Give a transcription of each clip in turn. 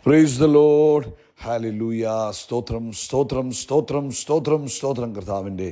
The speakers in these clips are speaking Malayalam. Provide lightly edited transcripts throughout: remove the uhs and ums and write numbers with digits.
Praise the Lord. ഹല്ലേലൂയ. സ്തോത്രം സ്തോത്രം സ്തോത്രം സ്തോത്രം സ്തോത്രം. കർത്താവിൻ്റെ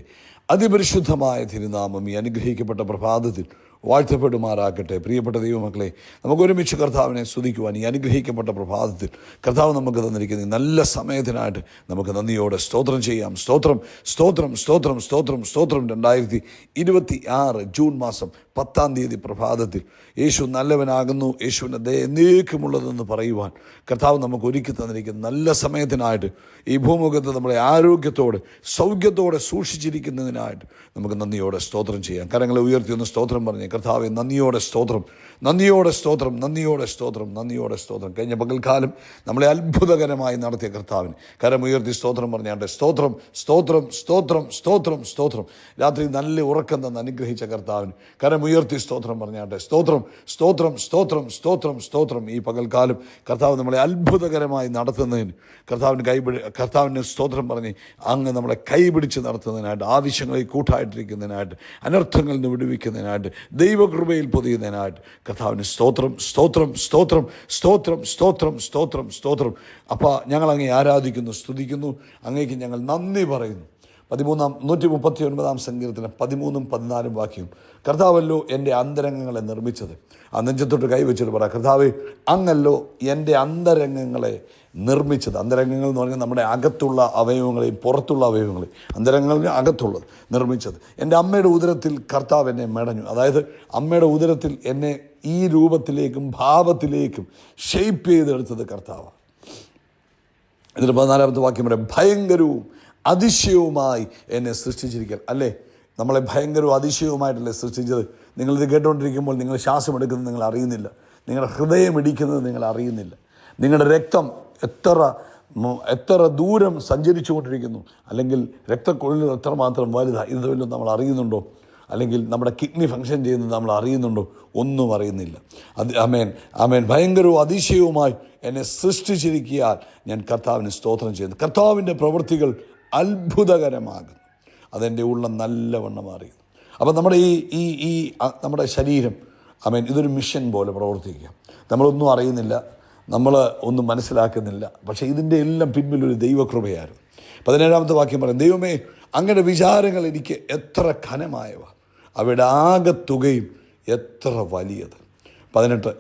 അതിപരിശുദ്ധമായ തിരുനാമം ഈ അനുഗ്രഹിക്കപ്പെട്ട പ്രഭാതത്തിൽ വാഴ്ത്തപ്പെടുമാറാകട്ടെ. പ്രിയപ്പെട്ട ദൈവമക്കളെ, നമുക്ക് ഒരുമിച്ച് കർത്താവിനെ സ്തുതിക്കുവാൻ ഈ അനുഗ്രഹിക്കപ്പെട്ട പ്രഭാതത്തിൽ കർത്താവ് നമുക്ക് തന്നിരിക്കുന്ന ഈ നല്ല സമയത്തിനായിട്ട് നമുക്ക് നന്ദിയോടെ സ്തോത്രം ചെയ്യാം. സ്തോത്രം സ്തോത്രം സ്തോത്രം സ്തോത്രം സ്തോത്രം. 2026 ജൂൺ മാസം 10-ാം തീയതി പ്രഭാതത്തിൽ യേശു നല്ലവനാകുന്നു, യേശുവിൻ്റെ ദയ എന്നേക്കുമുള്ളതെന്ന് പറയുവാൻ കർത്താവ് നമുക്ക് ഒരുക്കി തന്നിരിക്കുന്ന നല്ല സമയത്തിനായിട്ട് ഈ ഭൂമുഖത്ത് നമ്മളെ ആരോഗ്യത്തോടെ സൗഖ്യത്തോടെ സൂക്ഷിച്ചിരിക്കുന്നതിനായിട്ട് നമുക്ക് നന്ദിയോടെ സ്തോത്രം ചെയ്യാം. കരങ്ങളെ ഉയർത്തി ഒന്ന് സ്തോത്രം പറഞ്ഞേ. കർത്താവെ, നന്ദിയോടെ സ്തോത്രം, നന്ദിയോടെ സ്തോത്രം, നന്ദിയോടെ സ്തോത്രം, നന്ദിയോടെ സ്തോത്രം. കഴിഞ്ഞ പകൽക്കാലം നമ്മളെ അത്ഭുതകരമായി നടത്തിയ കർത്താവിന് കരമുയർത്തി സ്തോത്രം പറഞ്ഞാട്ടെ. സ്തോത്രം സ്തോത്രം സ്തോത്രം സ്തോത്രം സ്തോത്രം. രാത്രി നല്ല ഉറക്കം തന്ന് അനുഗ്രഹിച്ച കർത്താവിന് കരമുയർത്തി സ്തോത്രം പറഞ്ഞാട്ടെ. സ്തോത്രം സ്തോത്രം സ്തോത്രം സ്തോത്രം സ്തോത്രം. ഈ പകൽക്കാലം കർത്താവ് നമ്മളെ അത്ഭുതകരമായി നടത്തുന്നതിന് കർത്താവിന് സ്തോത്രം പറഞ്ഞ് അങ്ങ് നമ്മളെ കൈപിടിച്ച് നടത്തുന്നതിനായിട്ട്, ആവശ്യങ്ങളിൽ കൂട്ടായിട്ടിരിക്കുന്നതിനായിട്ട്, അനർത്ഥങ്ങളിൽ നിന്ന് വിടുവിക്കുന്നതിനായിട്ട്, ദൈവകൃപയിൽ പൊതിയുന്നതിനായിട്ട് കർത്താവിന് സ്തോത്രം സ്തോത്രം സ്തോത്രം സ്തോത്രം സ്തോത്രം സ്തോത്രം സ്തോത്രം. അപ്പോൾ ഞങ്ങൾ അങ്ങേ ആരാധിക്കുന്നു, സ്തുതിക്കുന്നു, അങ്ങേക്ക് ഞങ്ങൾ നന്ദി പറയുന്നു. 139 സങ്കീർത്തനം 13-14 വാക്യം. കർത്താവല്ലോ എൻ്റെ അന്തരംഗങ്ങളെ നിർമ്മിച്ചത്. ആ നെഞ്ചത്തോട്ട് കൈവച്ചിട്ട് പറ, കർത്താവേ, അങ്ങല്ലോ എൻ്റെ അന്തരംഗങ്ങളെ നിർമ്മിച്ചത്. അന്തരംഗങ്ങൾ എന്ന് പറഞ്ഞാൽ നമ്മുടെ അകത്തുള്ള അവയവങ്ങളെയും പുറത്തുള്ള അവയവങ്ങളെയും, അന്തരംഗങ്ങളിൽ അകത്തുള്ളത് നിർമ്മിച്ചത്. എൻ്റെ അമ്മയുടെ ഉദരത്തിൽ കർത്താവ് എന്നെ മെടഞ്ഞു. അതായത് അമ്മയുടെ ഉദരത്തിൽ എന്നെ ഈ രൂപത്തിലേക്കും ഭാവത്തിലേക്കും ഷെയ്പ്പ് ചെയ്തെടുത്തത് കർത്താവ്. എന്നിട്ട് 14-ാമത്തെ വാക്യം പറയാം, ഭയങ്കരവും അതിശയവുമായി എന്നെ സൃഷ്ടിച്ചിരിക്കൽ. അല്ലേ, നമ്മളെ ഭയങ്കരവും അതിശയവുമായിട്ടല്ലേ സൃഷ്ടിച്ചത്. നിങ്ങളിത് കേട്ടുകൊണ്ടിരിക്കുമ്പോൾ നിങ്ങൾ ശ്വാസം എടുക്കുന്നത് നിങ്ങൾ അറിയുന്നില്ല, നിങ്ങളുടെ ഹൃദയം ഇടിക്കുന്നത് നിങ്ങൾ അറിയുന്നില്ല, നിങ്ങളുടെ രക്തം എത്ര ദൂരം സഞ്ചരിച്ചു കൊണ്ടിരിക്കുന്നു, അല്ലെങ്കിൽ രക്തക്കൊഴലുകൾ എത്രമാത്രം വലുതാണ്, ഇതൊന്നും നമ്മൾ അറിയുന്നുണ്ടോ? അല്ലെങ്കിൽ നമ്മുടെ കിഡ്നി ഫങ്ഷൻ ചെയ്യുന്നത് നമ്മൾ അറിയുന്നുണ്ടോ? ഒന്നും അറിയുന്നില്ല. ആമേൻ ആമേൻ. ഭയങ്കരവും അതിശയവുമായി എന്നെ സൃഷ്ടിച്ചിരിക്കാൻ ഞാൻ കർത്താവിന് സ്തോത്രം ചെയ്യുന്നു. കർത്താവിൻ്റെ പ്രവൃത്തികൾ അത്ഭുതകരമാകുന്നു, അതെൻ്റെ ഉള്ളം നല്ലവണ്ണം അറിയുന്നു. അപ്പം നമ്മുടെ ഈ നമ്മുടെ ശരീരം, ആമേൻ, ഇതൊരു മിഷൻ പോലെ പ്രവർത്തിക്കുക. നമ്മളൊന്നും അറിയുന്നില്ല, നമ്മൾ ഒന്നും മനസ്സിലാക്കുന്നില്ല, പക്ഷേ ഇതിൻ്റെ എല്ലാം പിൻപിലൊരു ദൈവകൃപയായിരുന്നു. 17-ാമത്തെ വാക്യം പറയും, ദൈവമേ, അങ്ങയുടെ വിചാരങ്ങൾ എനിക്ക് എത്ര ഘനമായവ, അവയുടെ ആകെത്തുകയും എത്ര വലിയത്. 18,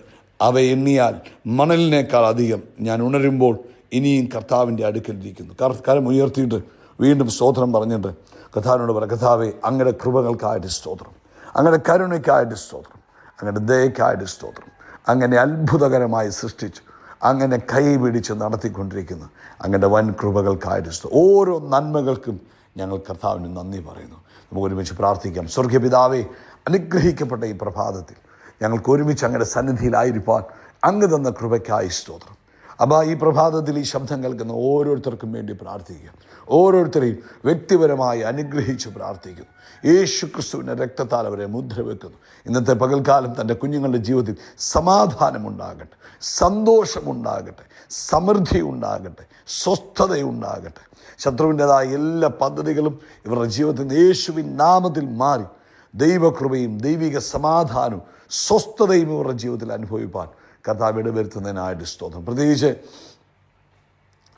അവ എണ്ണിയാൽ മണലിനേക്കാൾ അധികം. ഞാൻ ഉണരുമ്പോൾ ഇനിയും കർത്താവിൻ്റെ അടുക്കലിരിക്കുന്നു. കരം ഉയർത്തിയിട്ട് വീണ്ടും സ്തോത്രം പറഞ്ഞിട്ട് കർത്താവിനോട് പറ, കർത്താവേ, അങ്ങയുടെ കൃപകൾക്കായിട്ട് സ്തോത്രം, അങ്ങയുടെ കരുണയ്ക്കായിട്ട് സ്തോത്രം, അങ്ങയുടെ ദയക്കായിട്ട് സ്തോത്രം. അങ്ങനെ അത്ഭുതകരമായി സൃഷ്ടിച്ചു, അങ്ങനെ കൈ പിടിച്ച് നടത്തിക്കൊണ്ടിരിക്കുന്നു അങ്ങയുടെ വൻ കൃപകൾക്കായിട്ട് സ്തോത്രം. ഓരോ നന്മകൾക്കും ഞങ്ങൾ കർത്താവിന് നന്ദി പറയുന്നു. നമുക്ക് ഒരുമിച്ച് പ്രാർത്ഥിക്കാം. സ്വർഗീയ പിതാവേ, അനുഗ്രഹിക്കപ്പെട്ട ഈ പ്രഭാതത്തിൽ ഞങ്ങൾക്ക് ഒരുമിച്ച് അങ്ങയുടെ സന്നിധിയിലായിരിക്കാൻ അങ്ങ് തന്ന കൃപയ്ക്കായി സ്തോത്രം. അപ്പോൾ ഈ പ്രഭാതത്തിൽ ഈ ശബ്ദം കേൾക്കുന്ന ഓരോരുത്തർക്കും വേണ്ടി പ്രാർത്ഥിക്കുക. ഓരോരുത്തരെയും വ്യക്തിപരമായി അനുഗ്രഹിച്ച് പ്രാർത്ഥിക്കുന്നു. യേശു ക്രിസ്തുവിൻ്റെ രക്തത്താൽ അവരെ മുദ്ര വെക്കുന്നു. ഇന്നത്തെ പകൽക്കാലം തൻ്റെ കുഞ്ഞുങ്ങളുടെ ജീവിതത്തിൽ സമാധാനമുണ്ടാകട്ടെ, സന്തോഷമുണ്ടാകട്ടെ, സമൃദ്ധി ഉണ്ടാകട്ടെ, സ്വസ്ഥതയുണ്ടാകട്ടെ. ശത്രുവിൻ്റെതായ എല്ലാ പദ്ധതികളും ഇവരുടെ ജീവിതത്തിൽ നിന്ന് യേശുവിൻ നാമത്തിൽ മാറി ദൈവകൃപയും ദൈവിക സമാധാനവും സ്വസ്ഥതയും ഇവരുടെ ജീവിതത്തിൽ അനുഭവിപ്പാൻ കർത്താവ് ഇടവരുത്തുന്നതിനായിട്ട് സ്തോത്രം. പ്രത്യേകിച്ച്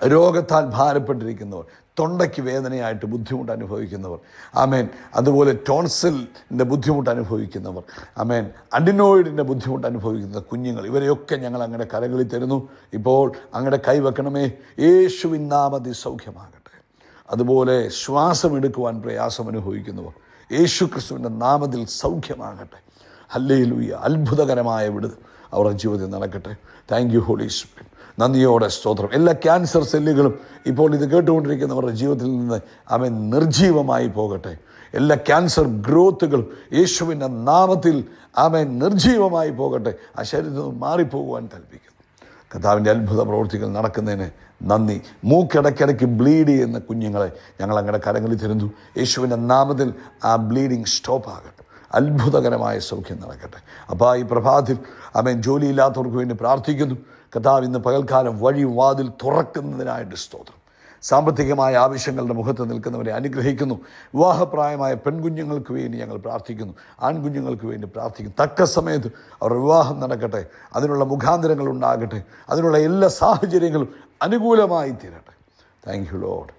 രോഗത്താൽ ഭാരപ്പെട്ടിരിക്കുന്നവർ, തൊണ്ടയ്ക്ക് വേദനയായിട്ട് ബുദ്ധിമുട്ട് അനുഭവിക്കുന്നവർ, ആമേൻ, അതുപോലെ ടോൺസിലിൻ്റെ ബുദ്ധിമുട്ട് അനുഭവിക്കുന്നവർ, ആമേൻ, അഡിനോയിഡിൻ്റെ ബുദ്ധിമുട്ട് അനുഭവിക്കുന്ന കുഞ്ഞുങ്ങൾ, ഇവരെയൊക്കെ ഞങ്ങൾ അങ്ങയുടെ കരങ്ങളിൽ തരുന്നു. ഇപ്പോൾ അങ്ങയുടെ കൈവെക്കണമേ, യേശുവിൻ നാമത്തിൽ സൗഖ്യമാകട്ടെ. അതുപോലെ ശ്വാസം എടുക്കുവാൻ പ്രയാസം അനുഭവിക്കുന്നവർ, യേശു ക്രിസ്തുവിൻ്റെ നാമത്തിൽ സൗഖ്യമാകട്ടെ. ഹല്ലേലൂയ. അത്ഭുതകരമായ വിടുതൽ അവരുടെ ജീവിതത്തിൽ നടക്കട്ടെ. Thank you holy spirit. നന്ദിയോടെ സ്തോത്രം. എല്ലാ ക്യാൻസർ സെല്ലുകളും ഇപ്പോൾ ഇത് കേട്ടുകൊണ്ടിരിക്കുന്നവരുടെ ജീവിതത്തിൽ നിന്ന് അവൻ നിർജീവമായി പോകട്ടെ. എല്ലാ ക്യാൻസർ ഗ്രോത്തുകളും യേശുവിൻ്റെ നാമത്തിൽ അവൻ നിർജീവമായി പോകട്ടെ. ആ ശരീരത്തിൽ നിന്ന് മാറിപ്പോകുവാൻ കൽപ്പിക്കുന്നു. കർത്താവിൻ്റെ അത്ഭുത പ്രവൃത്തികൾ നടക്കുന്നതിന് നന്ദി. മൂക്കിടയ്ക്കിടയ്ക്ക് ബ്ലീഡ് ചെയ്യുന്ന കുഞ്ഞുങ്ങളെ ഞങ്ങൾ അങ്ങയുടെ കരങ്ങളിൽ തരുന്നു. യേശുവിൻ്റെ നാമത്തിൽ ആ ബ്ലീഡിങ് സ്റ്റോപ്പ് ആകട്ടെ. അത്ഭുതകരമായ സൗഖ്യം നടക്കട്ടെ. അപ്പോൾ ഈ പ്രഭാതത്തിൽ അവൻ ജോലിയില്ലാത്തവർക്ക് വേണ്ടി പ്രാർത്ഥിക്കുന്നു. കർത്താവ് ഇന്ന് പകൽക്കാലം വഴി വാതിൽ തുറക്കുന്നതിനായിട്ട് സ്തോത്രം. സാമ്പത്തികമായ ആവശ്യങ്ങളുടെ മുഖത്ത് നിൽക്കുന്നവരെ അനുഗ്രഹിക്കുന്നു. വിവാഹപ്രായമായ പെൺകുഞ്ഞുങ്ങൾക്ക് വേണ്ടി ഞങ്ങൾ പ്രാർത്ഥിക്കുന്നു. ആൺകുഞ്ഞുങ്ങൾക്ക് വേണ്ടി പ്രാർത്ഥിക്കുന്നു. തക്ക സമയത്ത് അവർ വിവാഹം നടക്കട്ടെ, അതിനുള്ള മുഖാന്തരങ്ങൾ ഉണ്ടാകട്ടെ, അതിനുള്ള എല്ലാ സാഹചര്യങ്ങളും അനുകൂലമായി തീരട്ടെ. Thank you lord.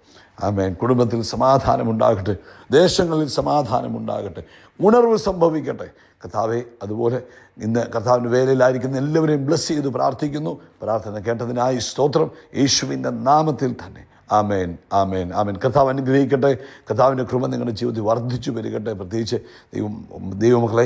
ആമേൻ. കുടുംബത്തിൽ സമാധാനമുണ്ടാകട്ടെ, ദേശങ്ങളിൽ സമാധാനമുണ്ടാകട്ടെ, ഉണർവ് സംഭവിക്കട്ടെ കർത്താവേ. അതുപോലെ ഇന്ന് കർത്താവിൻ്റെ വേലയിലായിരിക്കുന്ന എല്ലാവരെയും ബ്ലസ് ചെയ്ത് പ്രാർത്ഥിക്കുന്നു. പ്രാർത്ഥന കേട്ടതിനായി സ്തോത്രം, യേശുവിൻ്റെ നാമത്തിൽ തന്നെ. ആമേൻ, ആമേൻ, ആമേൻ. കർത്താവ് അനുഗ്രഹിക്കട്ടെ. കർത്താവിൻ്റെ കൃപ നിങ്ങളുടെ ജീവിതത്തിൽ വർദ്ധിച്ചു വരികട്ടെ. പ്രത്യേകിച്ച് ദൈവമക്കളെ,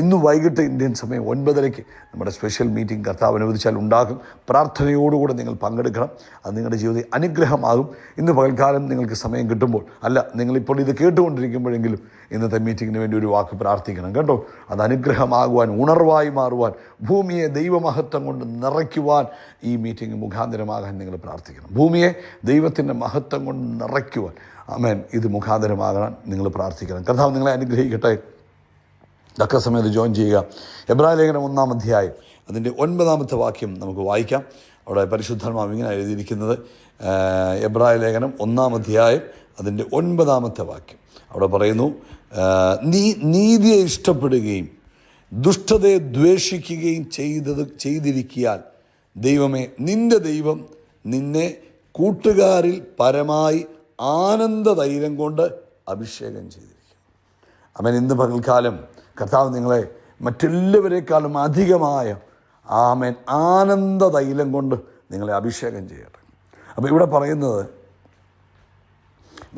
ഇന്ന് വൈകിട്ട് ഇന്ത്യൻ സമയം 9:30 നമ്മുടെ സ്പെഷ്യൽ മീറ്റിംഗ് കർത്താവ് അനുവദിച്ചാൽ ഉണ്ടാകും. പ്രാർത്ഥനയോടുകൂടെ നിങ്ങൾ പങ്കെടുക്കണം. അത് നിങ്ങളുടെ ജീവിതത്തിൽ അനുഗ്രഹമാകും. ഇന്ന് പകൽക്കാലം നിങ്ങൾക്ക് സമയം കിട്ടുമ്പോൾ, അല്ല നിങ്ങളിപ്പോൾ ഇത് കേട്ടുകൊണ്ടിരിക്കുമ്പോഴെങ്കിലും ഇന്നത്തെ മീറ്റിങ്ങിന് വേണ്ടി ഒരു വാക്ക് പ്രാർത്ഥിക്കണം കേട്ടോ. അത് അനുഗ്രഹമാകുവാൻ, ഉണർവായി മാറുവാൻ, ഭൂമിയെ ദൈവമഹത്വം കൊണ്ട് നിറയ്ക്കുവാൻ ഈ മീറ്റിംഗ് മുഖാന്തരമാകാൻ നിങ്ങൾ പ്രാർത്ഥിക്കണം. ഭൂമിയെ ദൈവത്തിൻ്റെ മഹത്വം കൊണ്ട് നിറയ്ക്കുവാൻ, ആമേൻ, ഇത് മുഖാന്തരമാകാൻ നിങ്ങൾ പ്രാർത്ഥിക്കണം. കർത്താവ് നിങ്ങളെ അനുഗ്രഹിക്കട്ടെ. തക്ക സമയത്ത് ജോയിൻ ചെയ്യുക. എബ്രായ ലേഖനം 1-ാം അധ്യായം അതിൻ്റെ 9-ാമത്തെ വാക്യം നമുക്ക് വായിക്കാം. അവിടെ പരിശുദ്ധാത്മാവ് ഇങ്ങനെ എഴുതിയിരിക്കുന്നത്, എബ്രായ ലേഖനം 1-ാം അധ്യായം അതിൻ്റെ 9-ാമത്തെ വാക്യം. അവിടെ പറയുന്നു, നീ നീതിയെ ഇഷ്ടപ്പെടുകയും ദുഷ്ടതയെ ദ്വേഷിക്കുകയും ചെയ്തിരിക്കിയാൽ ദൈവമേ, നിൻ്റെ ദൈവം നിന്നെ കൂട്ടുകാരിൽ പരമായി ആനന്ദതൈലം കൊണ്ട് അഭിഷേകം ചെയ്തിരിക്കും. അവൻ ഇന്ന് പകൽക്കാലം കർത്താവ് നിങ്ങളെ മറ്റെല്ലാവരെക്കാളും അധികമായ ആമേൻ ആനന്ദതൈലം കൊണ്ട് നിങ്ങളെ അഭിഷേകം ചെയ്യട്ടെ. അപ്പോൾ ഇവിടെ പറയുന്നത്,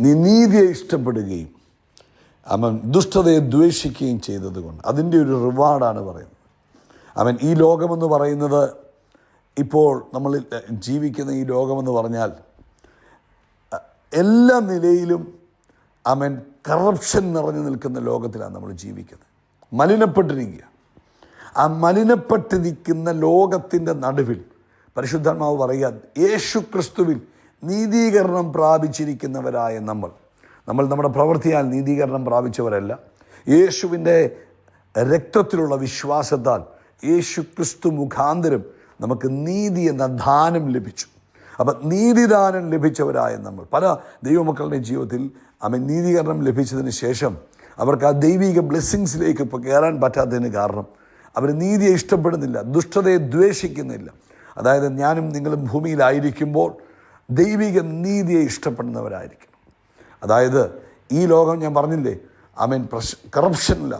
നീ നീതിയെ ഇഷ്ടപ്പെടുകയും അവൻ ദുഷ്ടതയെ ദ്വേഷിക്കുകയും ചെയ്തത് കൊണ്ട് അതിൻ്റെ ഒരു റിവാർഡാണ് പറയുന്നത്. അവൻ ഈ ലോകമെന്ന് പറയുന്നത്, ഇപ്പോൾ നമ്മൾ ജീവിക്കുന്ന ഈ ലോകമെന്ന് പറഞ്ഞാൽ എല്ലാ നിലയിലും അവൻ കറപ്ഷൻ നിറഞ്ഞു നിൽക്കുന്ന ലോകത്തിലാണ് നമ്മൾ ജീവിക്കുന്നത്. മലിനപ്പെട്ടിരിക്കുക. ആ മലിനപ്പെട്ടിരിക്കുന്ന ലോകത്തിൻ്റെ നടുവിൽ പരിശുദ്ധാത്മാവ് പറയുക, യേശു ക്രിസ്തുവിൽ നീതീകരണം പ്രാപിച്ചിരിക്കുന്നവരായ നമ്മൾ നമ്മുടെ പ്രവൃത്തിയാൽ നീതീകരണം പ്രാപിച്ചവരല്ല. യേശുവിൻ്റെ രക്തത്തിലുള്ള വിശ്വാസത്താൽ യേശു ക്രിസ്തു മുഖാന്തരം നമുക്ക് നീതി എന്ന ദാനം ലഭിച്ചു. അപ്പം നീതിദാനം ലഭിച്ചവരായ നമ്മൾ, പല ദൈവമക്കളുടെ ജീവിതത്തിൽ നീതീകരണം ലഭിച്ചതിന് ശേഷം അവർക്ക് ആ ദൈവിക ബ്ലെസ്സിങ്സിലേക്ക് ഇപ്പോൾ കയറാൻ പറ്റാത്തതിന് കാരണം അവർ നീതിയെ ഇഷ്ടപ്പെടുന്നില്ല, ദുഷ്ടതയെ ദ്വേഷിക്കുന്നില്ല. അതായത് ഞാനും നിങ്ങളും ഭൂമിയിലായിരിക്കുമ്പോൾ ദൈവിക നീതിയെ ഇഷ്ടപ്പെടുന്നവരായിരിക്കണം. അതായത് ഈ ലോകം, ഞാൻ പറഞ്ഞില്ലേ, കറപ്ഷനില്ല,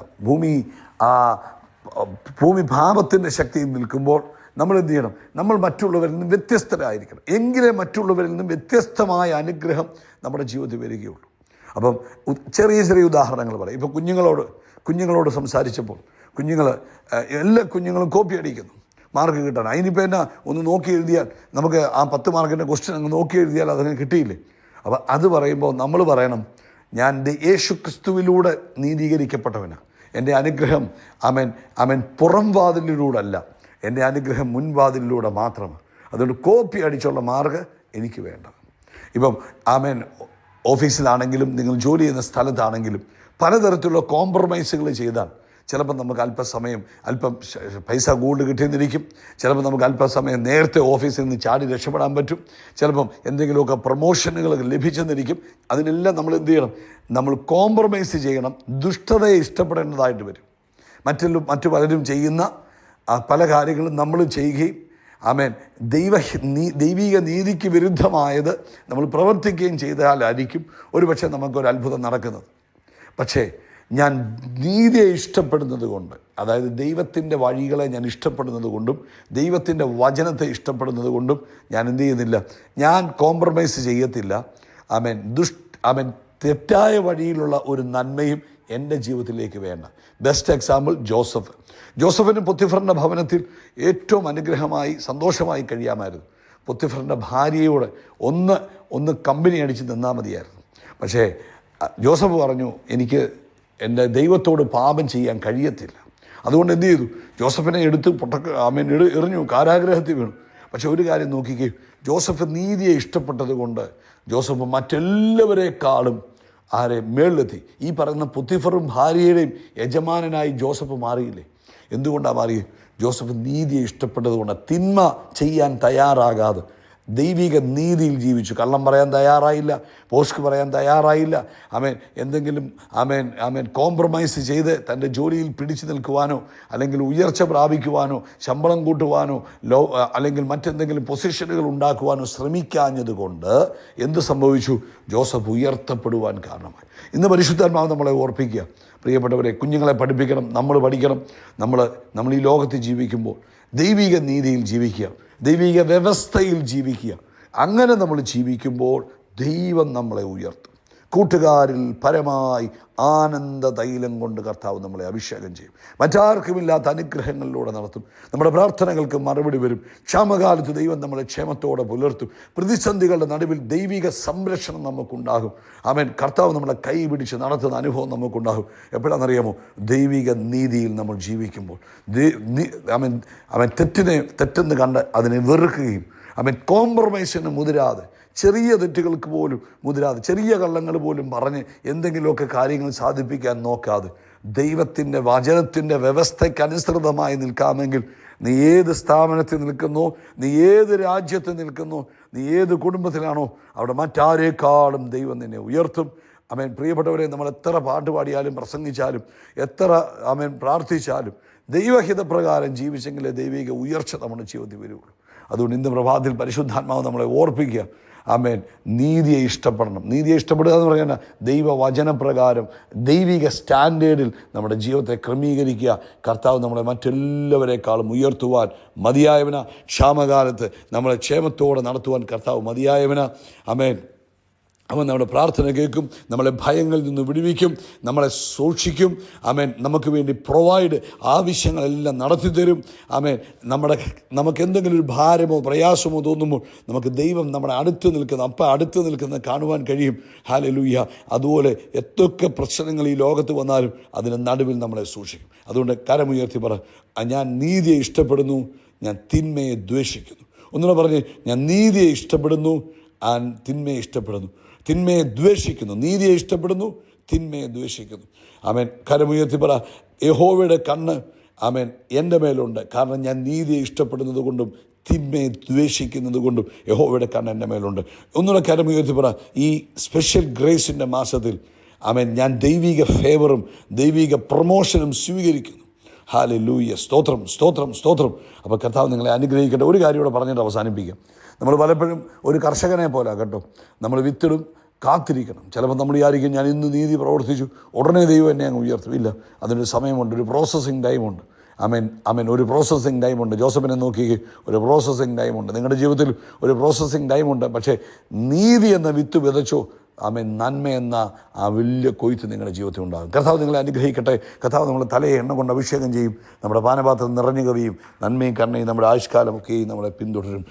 ഭൂമി പാപത്തിൻ്റെ ശക്തിയിൽ നിൽക്കുമ്പോൾ നമ്മൾ എന്ത് ചെയ്യണം? നമ്മൾ മറ്റുള്ളവരിൽ നിന്നും വ്യത്യസ്തരായിരിക്കണം. എങ്കിലേ മറ്റുള്ളവരിൽ നിന്നും വ്യത്യസ്തമായ അനുഗ്രഹം നമ്മുടെ ജീവിതത്തിൽ വരികയുള്ളൂ. അപ്പം ചെറിയ ചെറിയ ഉദാഹരണങ്ങൾ പറയും. ഇപ്പോൾ കുഞ്ഞുങ്ങളോട് സംസാരിച്ചപ്പോൾ എല്ലാ കുഞ്ഞുങ്ങളും കോപ്പി അടിക്കുന്നു മാർക്ക് കിട്ടാൻ. അതിനിപ്പോൾ എന്നാ ഒന്ന് നോക്കി എഴുതിയാൽ, നമുക്ക് ആ 10 മാർക്കിൻ്റെ ക്വസ്റ്റ്യൻ അങ്ങ് നോക്കി എഴുതിയാൽ അതിന് കിട്ടിയില്ലേ? അപ്പം അത് പറയുമ്പോൾ നമ്മൾ പറയണം, ഞാൻ യേശു ക്രിസ്തുവിലൂടെ നീതീകരിക്കപ്പെട്ടവനാണ്. എൻ്റെ അനുഗ്രഹം പുറം വാതിലിലൂടെ അല്ല, എൻ്റെ അനുഗ്രഹം മുൻവാതിലിലൂടെ മാത്രമാണ്. അതുകൊണ്ട് കോപ്പി അടിച്ചുള്ള മാർക്ക് എനിക്ക് വേണ്ട. ഇപ്പം ഓഫീസിലാണെങ്കിലും നിങ്ങൾ ജോലി ചെയ്യുന്ന സ്ഥലത്താണെങ്കിലും പലതരത്തിലുള്ള കോംപ്രമൈസുകൾ ചെയ്താൽ ചിലപ്പോൾ നമുക്ക് അല്പം പൈസ കൂടുതൽ കിട്ടിയെന്നിരിക്കും. ചിലപ്പോൾ നമുക്ക് അല്പസമയം നേരത്തെ ഓഫീസിൽ നിന്ന് ചാടി രക്ഷപ്പെടാൻ പറ്റും. ചിലപ്പം എന്തെങ്കിലുമൊക്കെ പ്രൊമോഷനുകൾ ലഭിച്ചെന്നിരിക്കും. അതിനെല്ലാം നമ്മൾ എന്ത് ചെയ്യണം? നമ്മൾ കോംപ്രമൈസ് ചെയ്യണം. ദുഷ്ടതയെ ഇഷ്ടപ്പെടേണ്ടതായിട്ട് വരും. മറ്റു പലരും ചെയ്യുന്ന പല കാര്യങ്ങളും നമ്മൾ ചെയ്യുകയും ദൈവിക നീതിക്ക് വിരുദ്ധമായത് നമ്മൾ പ്രവർത്തിക്കുകയും ചെയ്താലായിരിക്കും ഒരുപക്ഷെ നമുക്കൊരു അത്ഭുതം നടക്കുന്നത്. പക്ഷേ ഞാൻ നീതിയെ ഇഷ്ടപ്പെടുന്നത് കൊണ്ട്, അതായത് ദൈവത്തിൻ്റെ വഴികളെ ഞാൻ ഇഷ്ടപ്പെടുന്നത് കൊണ്ടും ദൈവത്തിൻ്റെ വചനത്തെ ഇഷ്ടപ്പെടുന്നത് കൊണ്ടും ഞാൻ എന്ത് ചെയ്യുന്നില്ല? ഞാൻ കോംപ്രമൈസ് ചെയ്യത്തില്ല. തെറ്റായ വഴിയിലുള്ള ഒരു നന്മയും എൻ്റെ ജീവിതത്തിലേക്ക് വേണ്ട. ബെസ്റ്റ് എക്സാമ്പിൾ ജോസഫിന് പൊത്തിഫറിൻ്റെ ഭവനത്തിൽ ഏറ്റവും അനുഗ്രഹമായി സന്തോഷമായി കഴിയാമായിരുന്നു. പൊത്തിഫറിൻ്റെ ഭാര്യയോട് ഒന്ന് കമ്പനി അടിച്ച് നിന്നാൽ മതിയായിരുന്നു. പക്ഷേ ജോസഫ് പറഞ്ഞു, എനിക്ക് എൻ്റെ ദൈവത്തോട് പാപം ചെയ്യാൻ കഴിയത്തില്ല. അതുകൊണ്ട് എന്ത് ചെയ്തു? ജോസഫിനെ എടുത്ത് എറിഞ്ഞു, കാരാഗ്രഹത്തിൽ വീണു. പക്ഷെ ഒരു കാര്യം നോക്കിക്കുകയും, ജോസഫ് നീതിയെ ഇഷ്ടപ്പെട്ടത് കൊണ്ട് ജോസഫ് മറ്റെല്ലാവരെക്കാളും മേളിലെത്തി. ഈ പറയുന്ന പൊത്തിഫറും ഭാര്യയുടെയും യജമാനനായി ജോസഫ് മാറിയില്ലേ? എന്തുകൊണ്ടാണ് മാറിയത്? ജോസഫ് നീതിയെ ഇഷ്ടപ്പെട്ടത് കൊണ്ട്, തിന്മ ചെയ്യാൻ തയ്യാറാകാതെ ദൈവിക നീതിയിൽ ജീവിച്ചു. കള്ളം പറയാൻ തയ്യാറായില്ല, പോഷ്ക്ക് പറയാൻ തയ്യാറായില്ല. എന്തെങ്കിലും കോംപ്രമൈസ് ചെയ്ത് തൻ്റെ ജോലിയിൽ പിടിച്ചു നിൽക്കുവാനോ അല്ലെങ്കിൽ ഉയർച്ച പ്രാപിക്കുവാനോ ശമ്പളം കൂട്ടുവാനോ അല്ലെങ്കിൽ മറ്റെന്തെങ്കിലും പൊസിഷനുകൾ ഉണ്ടാക്കുവാനോ ശ്രമിക്കാഞ്ഞതുകൊണ്ട് എന്ത് സംഭവിച്ചു? ജോസഫ് ഉയർത്തപ്പെടുവാൻ കാരണമായി. ഇന്ന് പരിശുദ്ധാത്മാവ് നമ്മളെ ഓർപ്പിക്കുക, പ്രിയപ്പെട്ടവരെ, കുഞ്ഞുങ്ങളെ പഠിപ്പിക്കണം, നമ്മൾ പഠിക്കണം. നമ്മൾ ഈ ലോകത്ത് ജീവിക്കുമ്പോൾ ദൈവിക നീതിയിൽ ജീവിക്കുക, ദൈവിക വ്യവസ്ഥയിൽ ജീവിക്കുക. അങ്ങനെ നമ്മൾ ജീവിക്കുമ്പോൾ ദൈവം നമ്മളെ ഉയർത്തും. കൂട്ടുകാരിൽ പരമായി ആനന്ദ തൈലം കൊണ്ട് കർത്താവ് നമ്മളെ അഭിഷേകം ചെയ്യും. മറ്റാർക്കുമില്ലാത്ത അനുഗ്രഹങ്ങളിലൂടെ നടത്തും. നമ്മുടെ പ്രാർത്ഥനകൾക്ക് മറുപടി വരും. ക്ഷാമകാലത്ത് ദൈവം നമ്മളെ ക്ഷേമത്തോടെ പുലർത്തും. പ്രതിസന്ധികളുടെ നടുവിൽ ദൈവിക സംരക്ഷണം നമുക്കുണ്ടാകും. കർത്താവ് നമ്മളെ കൈ പിടിച്ച് നടത്തുന്ന അനുഭവം നമുക്കുണ്ടാകും. എപ്പോഴാണെന്നറിയാമോ? ദൈവിക നീതിയിൽ നമ്മൾ ജീവിക്കുമ്പോൾ. തെറ്റെന്ന് കണ്ട് അതിനെ വെറുക്കുകയും കോംപ്രമൈസിന് മുതിരാതെ, ചെറിയ തെറ്റുകൾക്ക് പോലും മുതിരാതെ, ചെറിയ കള്ളങ്ങൾ പോലും പറഞ്ഞ് എന്തെങ്കിലുമൊക്കെ കാര്യങ്ങൾ സാധിപ്പിക്കാൻ നോക്കാതെ ദൈവത്തിൻ്റെ വചനത്തിൻ്റെ വ്യവസ്ഥയ്ക്കനുസൃതമായി നിൽക്കാമെങ്കിൽ നീ ഏത് സ്ഥാപനത്തിൽ നിൽക്കുന്നോ, നീ ഏത് രാജ്യത്ത് നിൽക്കുന്നോ, നീ ഏത് കുടുംബത്തിലാണോ, അവിടെ മറ്റാരേക്കാളും ദൈവം നിന്നെ ഉയർത്തും. പ്രിയപ്പെട്ടവരെ, നമ്മൾ എത്ര പാട്ട് പാടിയാലും പ്രസംഗിച്ചാലും എത്ര പ്രാർത്ഥിച്ചാലും ദൈവഹിതപ്രകാരം ജീവിച്ചെങ്കിലേ ദൈവിക ഉയർച്ച നമ്മുടെ ജീവിതത്തിൽ വരുള്ളൂ. അതുകൊണ്ട് ഇന്ന് പ്രഭാതത്തിൽ പരിശുദ്ധാത്മാവ് നമ്മളെ ഓർപ്പിക്കുക, നീതിയെ ഇഷ്ടപ്പെടണം. നീതിയെ ഇഷ്ടപ്പെടുക എന്ന് പറഞ്ഞാൽ ദൈവവചനപ്രകാരം ദൈവിക സ്റ്റാൻഡേർഡിൽ നമ്മുടെ ജീവിതത്തെ ക്രമീകരിക്കുക. കർത്താവ് നമ്മളെ മറ്റെല്ലാവരെക്കാളും ഉയർത്തുവാൻ മതിയായവന. ക്ഷാമകാലത്ത് നമ്മളെ ക്ഷേമത്തോടെ നടത്തുവാൻ കർത്താവ് മതിയായവന. അവൻ നമ്മുടെ പ്രാർത്ഥന കേൾക്കും, നമ്മളെ ഭയങ്ങളിൽ നിന്ന് വിടുവിക്കും, നമ്മളെ സൂക്ഷിക്കും. നമുക്ക് വേണ്ടി പ്രൊവൈഡ് ആവശ്യങ്ങളെല്ലാം നടത്തി തരും. നമുക്ക് എന്തെങ്കിലും ഒരു ഭാരമോ പ്രയാസമോ തോന്നുമ്പോൾ നമുക്ക് ദൈവം നമ്മുടെ അടുത്ത് നിൽക്കുന്ന കാണുവാൻ കഴിയും. ഹല്ലേലൂയ. അതുപോലെ എത്തൊക്കെ പ്രശ്നങ്ങൾ ഈ ലോകത്ത് വന്നാലും അതിന് നടുവിൽ നമ്മളെ സൂക്ഷിക്കും. അതുകൊണ്ട് കരമുയർത്തി പറ, ഞാൻ നീതിയെ ഇഷ്ടപ്പെടുന്നു, ഞാൻ തിന്മയെ ദ്വേഷിക്കുന്നു. ഒന്നുകൂടെ പറഞ്ഞ്, ഞാൻ നീതിയെ ഇഷ്ടപ്പെടുന്നു, തിന്മയെ ഇഷ്ടപ്പെടുന്നു. തിന്മയെ ദ്വേഷിക്കുന്നു. നീതിയെ ഇഷ്ടപ്പെടുന്നു, തിന്മയെ ദ്വേഷിക്കുന്നു. കരമുയർത്തി പറ, യഹോവയുടെ കണ്ണ് എൻ്റെ മേലുണ്ട്. കാരണം ഞാൻ നീതിയെ ഇഷ്ടപ്പെടുന്നത് കൊണ്ടും തിന്മയെ ദ്വേഷിക്കുന്നത് കൊണ്ടും യഹോവയുടെ കണ്ണ് എൻ്റെ മേലുണ്ട്. ഒന്നുകൂടെ കരമുയർത്തി പറ, ഈ സ്പെഷ്യൽ ഗ്രേസിൻ്റെ മാസത്തിൽ ഞാൻ ദൈവിക ഫേവറും ദൈവിക പ്രമോഷനും സ്വീകരിക്കുന്നു. ഹല്ലേലൂയ. സ്തോത്രം, സ്തോത്രം, സ്തോത്രം. അപ്പോൾ കർത്താവ് നിങ്ങളെ അനുഗ്രഹിക്കട്ടെ. ഒരു കാര്യം ഇവിടെ പറഞ്ഞിട്ട് അവസാനിപ്പിക്കാം. നമ്മൾ പലപ്പോഴും ഒരു കർഷകനെ പോലെ കേട്ടോ, നമ്മൾ വിത്തിടും, കാത്തിരിക്കണം. ചിലപ്പോൾ നമ്മൾ വിചാരിക്കും, ഞാൻ ഇന്ന് നീതി പ്രവർത്തിച്ചു, ഉടനെ ദൈവം എന്നെ അങ്ങ് ഉയർത്തും. അതിനൊരു സമയമുണ്ട്, ഒരു പ്രോസസ്സിങ് ടൈമുണ്ട്. ഒരു പ്രോസസ്സിങ് ടൈമുണ്ട്. ജോസഫിനെ നോക്കി, ഒരു പ്രോസസ്സിങ് ടൈമുണ്ട്. നിങ്ങളുടെ ജീവിതത്തിൽ ഒരു പ്രോസസ്സിങ് ടൈമുണ്ട്. പക്ഷേ നീതി എന്ന വിത്ത് വിതച്ചോ, നന്മ എന്ന ആ വലിയ കൊയ്ത്ത് നിങ്ങളുടെ ജീവിതത്തിൽ ഉണ്ടാകും. കർത്താവ് നിങ്ങളെ അനുഗ്രഹിക്കട്ടെ. കർത്താവ് നമ്മളെ തലയെ എണ്ണ കൊണ്ട് അഭിഷേകം ചെയ്യും. നമ്മുടെ പാനപാത്രം നിറഞ്ഞു കവിയും. നന്മയും കരുണയും നമ്മുടെ ആയുഷ്കാലമൊക്കെയും നമ്മളെ പിന്തുടരും.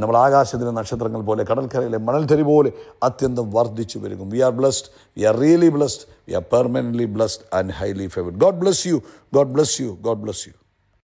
നമ്മൾ ആകാശത്തിലെ നക്ഷത്രങ്ങൾ പോലെ, കടൽക്കരയിലെ മണൽത്തരി പോലെ അത്യന്തം വർദ്ധിച്ചു വരും. We are blessed, we are really blessed, we are permanently blessed and highly favoured. God bless you, God bless you, God bless U.